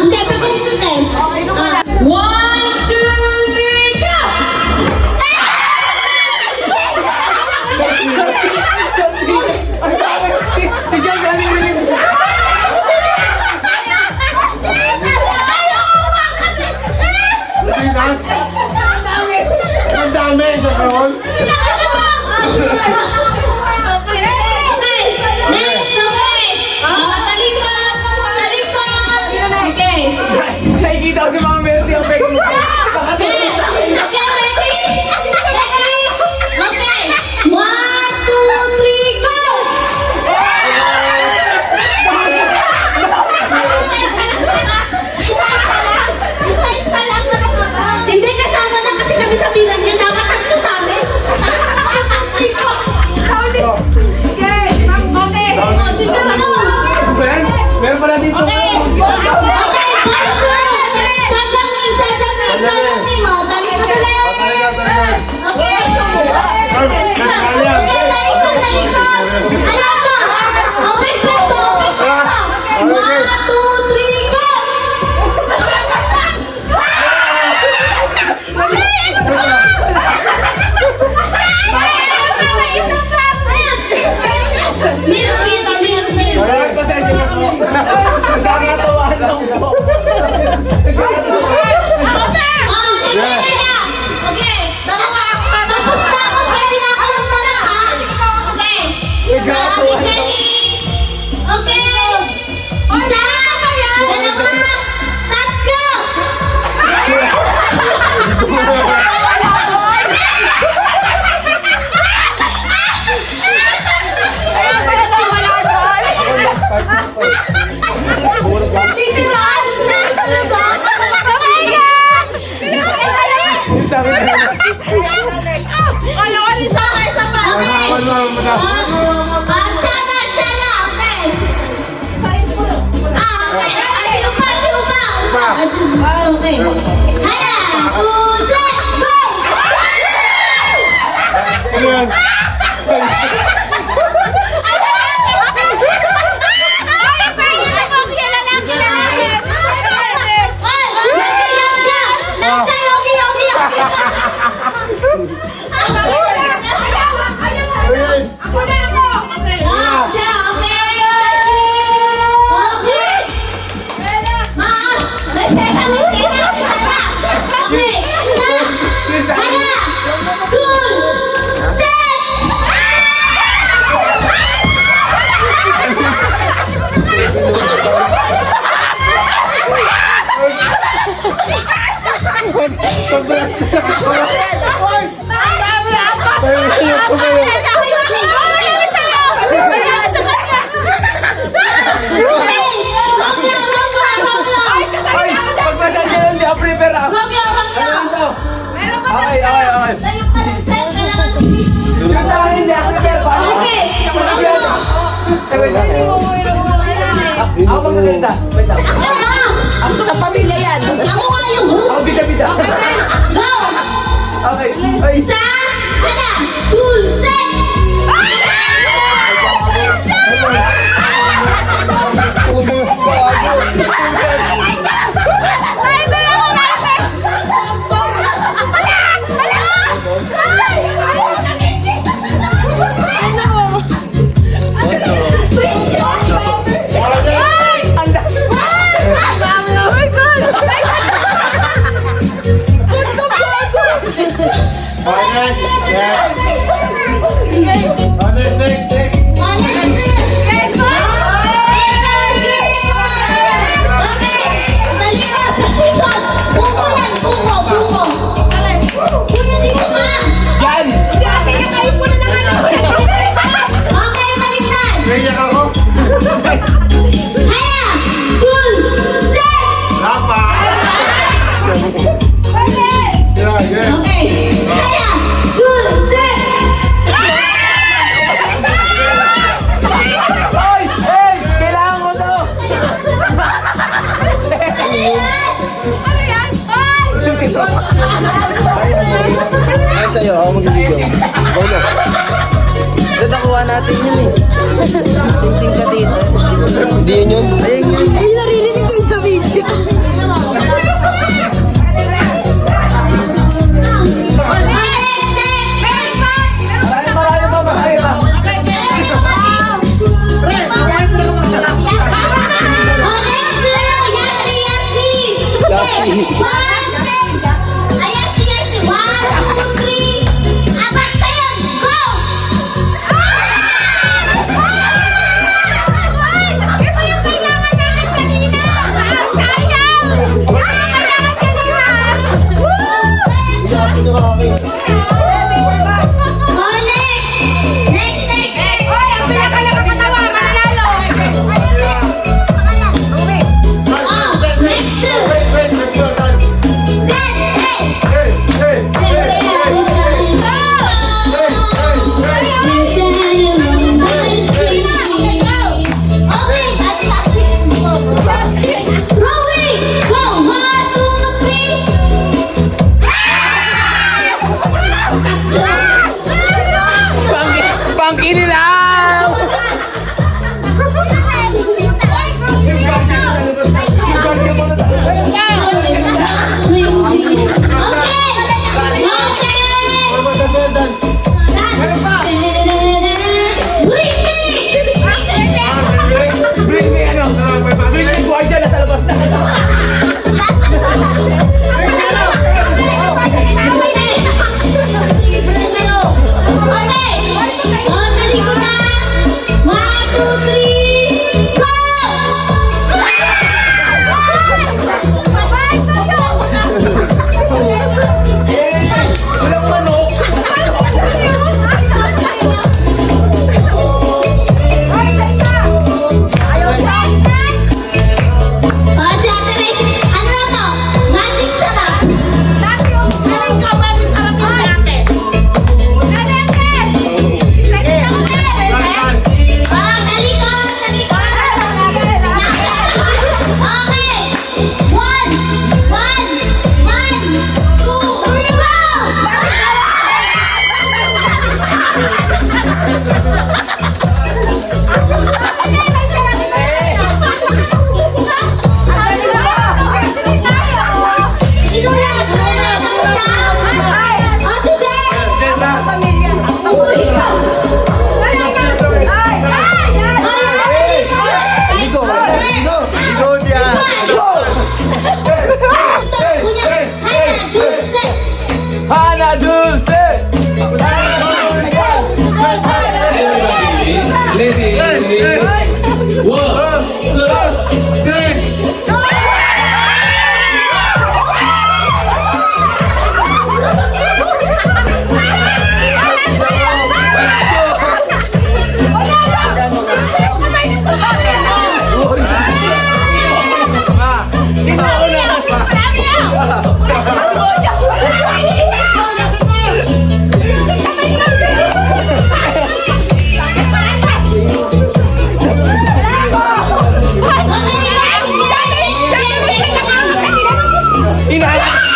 Hindi, pagkakita tayo. One, two, three, go! Si John, galing rin. Ang dami sa karon. Next, okay. Talikod. Talikod. Okay. Nakikita ko si Mama Mercy ang peg mo. Okay, ready? Ready? Okay. One, two, three, go! Isa lang na naman. Hindi kasama na kasi kami sa bilang niya. Dapat tatlo sa amin. Oh, si Sarah. Meron pala dito. Okay, Buster! Sajang name, oh. Talikod ulit. Okay. Talikod. Ano to? Okay, plus, okay. 1, 2, 3, go! Mir. Pasensya na po. Nagkakatawa lang po. Okay. Tapos na ako. Pwede na ako magtanong, ha? Okay. Si Jenny. Okay. Isa. Dalawa. Tatlo. Literal. Ano ba? Oh my God! Sabi na. Isa pa. Okay. Chana. Okay. Okay. Sino pa? Okay. Hala. Set. Go! Ayan. Pagpasal niya lang, di ako prepare ah. Ano to? Okay. Yung sa akin, di ako prepare pa. Okay. Ako magsasalita. Wait lang. Ako sa pamilya yan. Ako nga yung host. Ako bida. Go! Okay. Oy. Isa, hala, two, set! Yes. natin yun eh. Sing-sing ka dito. Hindi yun yun. Ayun yun. Ay, narinig ko yung sa video. Marami pa, marami pa. Yasi. Yasi yung akin. Wait, let's go, time. Hey, hey, Pangkinilaw! Bring me ano? Bring me guardia na sa labas na. Walang manok. Ligo. Ligo niya. Hana Dulce! Ina